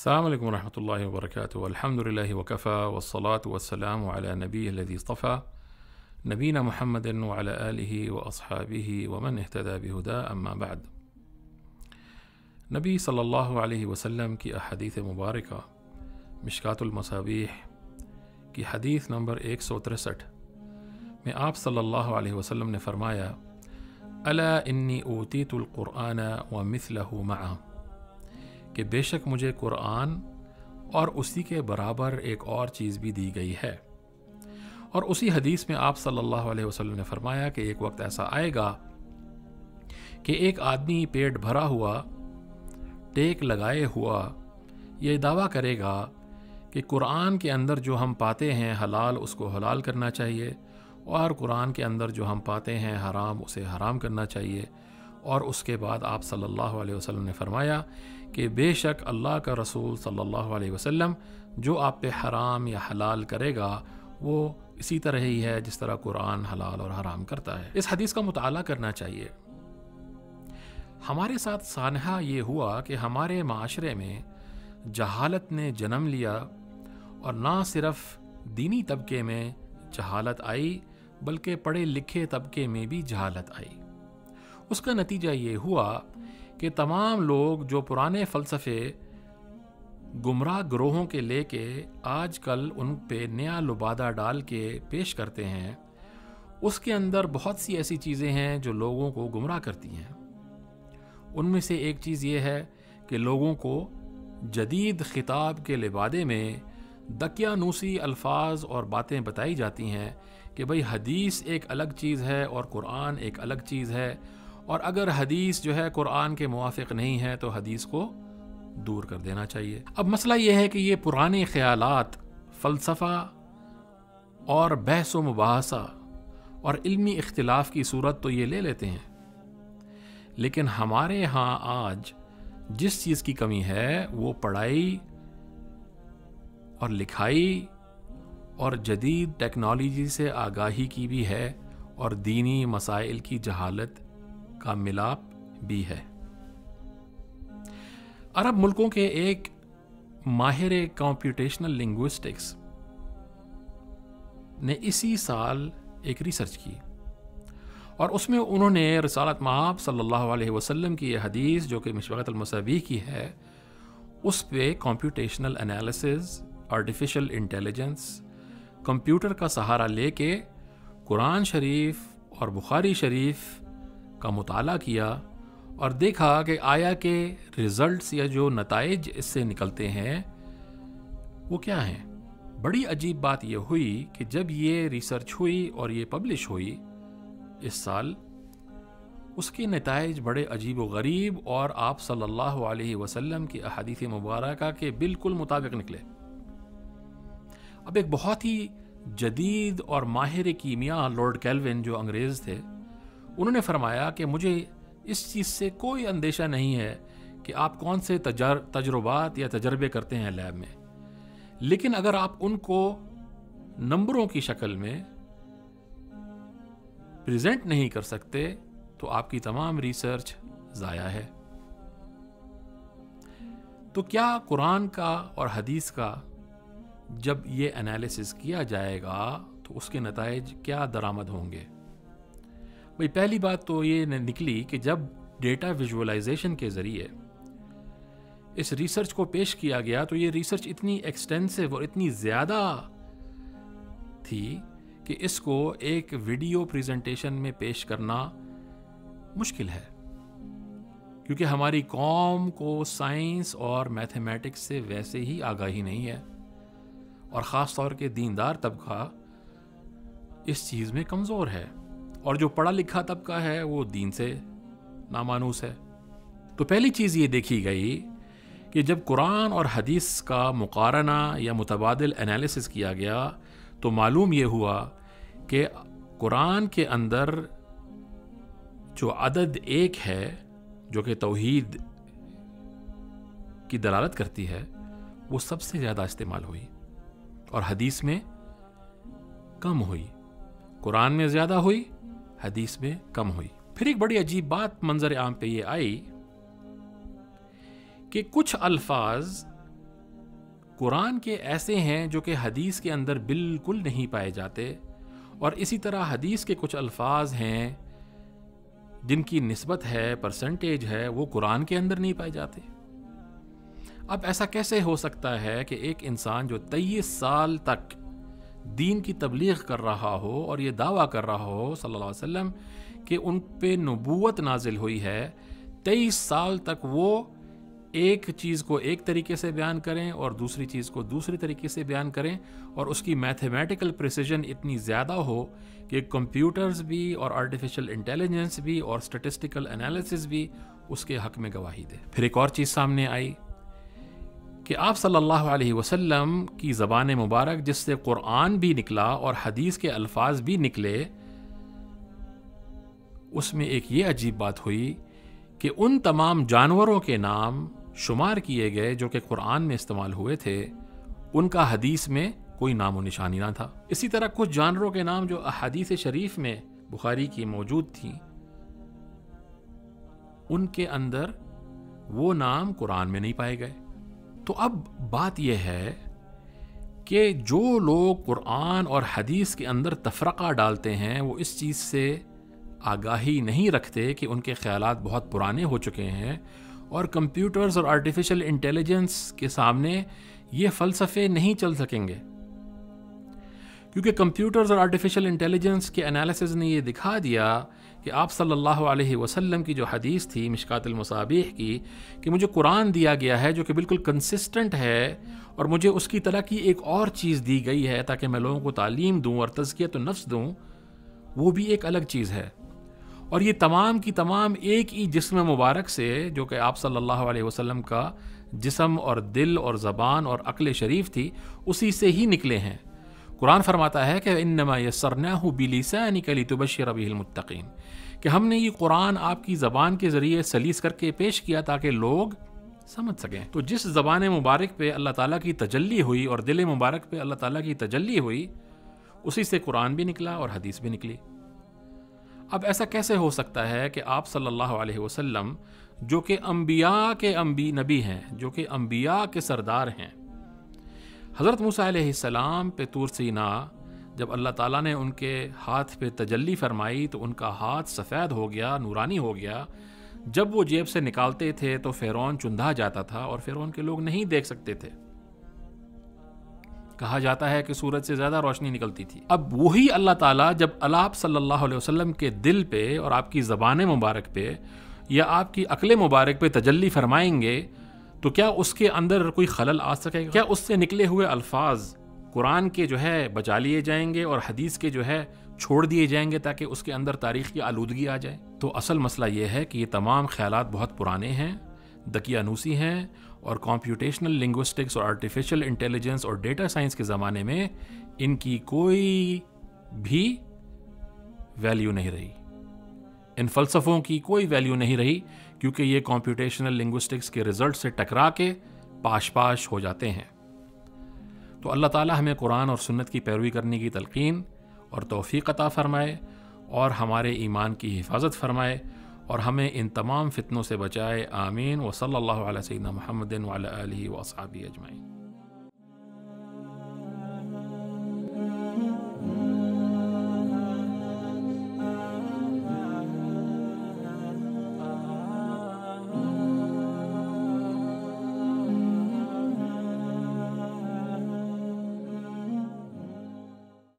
السلام علیکم ورحمۃ اللہ وبرکاتہ الحمد للہ وکفی والصلاة والسلام علی نبی الذی اصطفیٰ نبینا محمد وعلی آلہ واصحابہ ومن اہتدی بہدیہ اما بعد۔ نبی صلی اللہ علیہ وسلم کی احادیث مبارکہ مشکوٰۃ المصابیح کی حدیث نمبر 163 میں آپ صلی اللہ علیہ وسلم نے فرمایا: الا انی اوتیت القرآن ومثلہ معہ، کہ بے شک مجھے قرآن اور اسی کے برابر ایک اور چیز بھی دی گئی ہے۔ اور اسی حدیث میں آپ صلی اللہ علیہ وسلم نے فرمایا کہ ایک وقت ایسا آئے گا کہ ایک آدمی پیٹ بھرا ہوا، ٹیک لگائے ہوا، یہ دعویٰ کرے گا کہ قرآن کے اندر جو ہم پاتے ہیں حلال اس کو حلال کرنا چاہیے، اور قرآن کے اندر جو ہم پاتے ہیں حرام اسے حرام کرنا چاہیے۔ اور اس کے بعد آپ صلی اللہ علیہ وسلم نے فرمایا کہ بے شک اللہ کا رسول صلی اللہ علیہ وسلم جو آپ پہ حرام یا حلال کرے گا وہ اسی طرح ہی ہے جس طرح قرآن حلال اور حرام کرتا ہے۔ اس حدیث کا مطالعہ کرنا چاہیے۔ ہمارے ساتھ سانحہ یہ ہوا کہ ہمارے معاشرے میں جہالت نے جنم لیا، اور نہ صرف دینی طبقے میں جہالت آئی بلکہ پڑھے لکھے طبقے میں بھی جہالت آئی۔ اس کا نتیجہ یہ ہوا کہ تمام لوگ جو پرانے فلسفے گمراہ گروہوں کے لے کے آج کل ان پہ نیا لبادہ ڈال کے پیش کرتے ہیں، اس کے اندر بہت سی ایسی چیزیں ہیں جو لوگوں کو گمراہ کرتی ہیں۔ ان میں سے ایک چیز یہ ہے کہ لوگوں کو جدید خطاب کے لبادے میں دقیانوسی الفاظ اور باتیں بتائی جاتی ہیں کہ بھئی حدیث ایک الگ چیز ہے اور قرآن ایک الگ چیز ہے، اور اگر حدیث جو ہے قرآن کے موافق نہیں ہے تو حدیث کو دور کر دینا چاہیے۔ اب مسئلہ یہ ہے کہ یہ پرانے خیالات، فلسفہ اور بحث و مباحثہ اور علمی اختلاف کی صورت تو یہ لے لیتے ہیں، لیکن ہمارے ہاں آج جس چیز کی کمی ہے وہ پڑھائی اور لکھائی اور جدید ٹیکنالوجی سے آگاہی کی بھی ہے، اور دینی مسائل کی جہالت کا ملاپ بھی ہے۔ عرب ملکوں کے ایک ماہر کمپیوٹیشنل لنگوسٹکس نے اسی سال ایک ریسرچ کی، اور اس میں انہوں نے رسالت مآب صلی اللہ علیہ وسلم کی یہ حدیث جو کہ مشکوٰۃ المصابیح کی ہے، اس پہ computational analysis, artificial intelligence, computer کا سہارا لے کے قرآن شریف اور بخاری شریف کا مطالعہ کیا، اور دیکھا کہ آیا کہ ریزلٹس یا جو نتائج اس سے نکلتے ہیں وہ کیا ہیں۔ بڑی عجیب بات یہ ہوئی کہ جب یہ ریسرچ ہوئی اور یہ پبلش ہوئی اس سال، اس کے نتائج بڑے عجیب و غریب اور آپ صلی اللہ علیہ وسلم کی احادیث مبارکہ کے بالکل مطابق نکلے۔ اب ایک بہت ہی جدید اور ماہر کیمیا لارڈ کیلوین جو انگریز تھے، انہوں نے فرمایا کہ مجھے اس چیز سے کوئی اندیشہ نہیں ہے کہ آپ کون سے تجربات یا تجربے کرتے ہیں لیب میں، لیکن اگر آپ ان کو نمبروں کی شکل میں پریزنٹ نہیں کر سکتے تو آپ کی تمام ریسرچ ضائع ہے۔ تو کیا قرآن کا اور حدیث کا جب یہ انالیسس کیا جائے گا تو اس کے نتائج کیا درآمد ہوں گے؟ بھئی پہلی بات تو یہ نکلی کہ جب ڈیٹا ویژولائزیشن کے ذریعے اس ریسرچ کو پیش کیا گیا تو یہ ریسرچ اتنی ایکسٹینسو اور اتنی زیادہ تھی کہ اس کو ایک ویڈیو پریزنٹیشن میں پیش کرنا مشکل ہے، کیونکہ ہماری قوم کو سائنس اور میتھمیٹکس سے ویسے ہی آگاہی نہیں ہے، اور خاص طور کے دیندار طبقہ اس چیز میں کمزور ہے، اور جو پڑھا لکھا طبقہ ہے وہ دین سے نامانوس ہے۔ تو پہلی چیز یہ دیکھی گئی کہ جب قرآن اور حدیث کا مقارنہ یا متبادل انالیسس کیا گیا تو معلوم یہ ہوا کہ قرآن کے اندر جو عدد ایک ہے جو کہ توحید کی دلالت کرتی ہے وہ سب سے زیادہ استعمال ہوئی، اور حدیث میں کم ہوئی۔ قرآن میں زیادہ ہوئی، حدیث میں کم ہوئی۔ پھر ایک بڑی عجیب بات منظر عام پہ یہ آئی کہ کچھ الفاظ قرآن کے ایسے ہیں جو کہ حدیث کے اندر بالکل نہیں پائے جاتے، اور اسی طرح حدیث کے کچھ الفاظ ہیں جن کی نسبت ہے، پرسنٹیج ہے، وہ قرآن کے اندر نہیں پائے جاتے۔ اب ایسا کیسے ہو سکتا ہے کہ ایک انسان جو 23 سال تک دین کی تبلیغ کر رہا ہو اور یہ دعویٰ کر رہا ہو صلی اللہ علیہ وسلم کہ ان پہ نبوت نازل ہوئی ہے، 23 سال تک وہ ایک چیز کو ایک طریقے سے بیان کریں اور دوسری چیز کو دوسری طریقے سے بیان کریں، اور اس کی میتھمیٹیکل پریسیجن اتنی زیادہ ہو کہ کمپیوٹرز بھی اور آرٹیفیشل انٹیلیجنس بھی اور اسٹیٹسٹیکل انالیسس بھی اس کے حق میں گواہی دے۔ پھر ایک اور چیز سامنے آئی کہ آپ صلی اللہ علیہ وسلم کی زبان مبارک جس سے قرآن بھی نکلا اور حدیث کے الفاظ بھی نکلے، اس میں ایک یہ عجیب بات ہوئی کہ ان تمام جانوروں کے نام شمار کیے گئے جو کہ قرآن میں استعمال ہوئے تھے، ان کا حدیث میں کوئی نام و نشانی نہ تھا۔ اسی طرح کچھ جانوروں کے نام جو احادیث شریف میں بخاری کی موجود تھیں، ان کے اندر وہ نام قرآن میں نہیں پائے گئے۔ تو اب بات یہ ہے کہ جو لوگ قرآن اور حدیث کے اندر تفرقہ ڈالتے ہیں وہ اس چیز سے آگاہی نہیں رکھتے کہ ان کے خیالات بہت پرانے ہو چکے ہیں، اور کمپیوٹرز اور آرٹیفیشل انٹیلیجنس کے سامنے یہ فلسفے نہیں چل سکیں گے، کیونکہ کمپیوٹرز اور آرٹیفیشل انٹیلیجنس کے انالیسز نے یہ دکھا دیا کہ آپ صلی اللہ علیہ وسلم کی جو حدیث تھی مشکات المصابیح کی، کہ مجھے قرآن دیا گیا ہے جو کہ بالکل کنسسٹنٹ ہے، اور مجھے اس کی طرح کی ایک اور چیز دی گئی ہے تاکہ میں لوگوں کو تعلیم دوں اور تزکیۃ النفس دوں، وہ بھی ایک الگ چیز ہے۔ اور یہ تمام کی تمام ایک ہی جسم مبارک سے، جو کہ آپ صلی اللہ علیہ وسلم کا جسم اور دل اور زبان اور عقل شریف تھی، اسی سے ہی نکلے ہیں۔ قرآن فرماتا ہے کہ انما یسرناہ بلسانک لتبشر بہ المتقین، کہ ہم نے یہ قرآن آپ کی زبان کے ذریعے سلیس کر کے پیش کیا تاکہ لوگ سمجھ سکیں۔ تو جس زبان مبارک پہ اللہ تعالیٰ کی تجلی ہوئی اور دل مبارک پہ اللہ تعالیٰ کی تجلی ہوئی، اسی سے قرآن بھی نکلا اور حدیث بھی نکلی۔ اب ایسا کیسے ہو سکتا ہے کہ آپ صلی اللہ علیہ وسلم جو کہ انبیاء کے نبی ہیں، جو کہ انبیاء کے سردار ہیں، حضرت موسیٰ علیہ السلام پہ طور سینا جب اللہ تعالیٰ نے ان کے ہاتھ پہ تجلی فرمائی تو ان کا ہاتھ سفید ہو گیا، نورانی ہو گیا، جب وہ جیب سے نکالتے تھے تو فرعون چندھا جاتا تھا اور فرعون کے لوگ نہیں دیکھ سکتے تھے، کہا جاتا ہے کہ سورج سے زیادہ روشنی نکلتی تھی۔ اب وہی اللہ تعالیٰ جب آپ صلی اللہ علیہ وسلم کے دل پہ اور آپ کی زبان مبارک پہ یا آپ کی عقل مبارک پہ تجلی فرمائیں گے تو کیا اس کے اندر کوئی خلل آ سکے گا؟ کیا اس سے نکلے ہوئے الفاظ قرآن کے جو ہے بچا لیے جائیں گے اور حدیث کے جو ہے چھوڑ دیے جائیں گے تاکہ اس کے اندر تاریخ کی آلودگی آ جائے؟ تو اصل مسئلہ یہ ہے کہ یہ تمام خیالات بہت پرانے ہیں، دقیانوسی ہیں، اور کمپیوٹیشنل لنگوسٹکس اور آرٹیفیشل انٹیلیجنس اور ڈیٹا سائنس کے زمانے میں ان کی کوئی بھی ویلیو نہیں رہی، ان فلسفوں کی کوئی ویلیو نہیں رہی، کیونکہ یہ کمپیوٹیشنل لنگوسٹکس کے رزلٹ سے ٹکرا کے پاش پاش ہو جاتے ہیں۔ تو اللہ تعالیٰ ہمیں قرآن اور سنت کی پیروی کرنے کی تلقین اور توفیق عطا فرمائے، اور ہمارے ایمان کی حفاظت فرمائے، اور ہمیں ان تمام فتنوں سے بچائے، آمین۔ وصلی اللہ علیہ سیدنا محمد وعلی آلہ واصحابہ اجمعین۔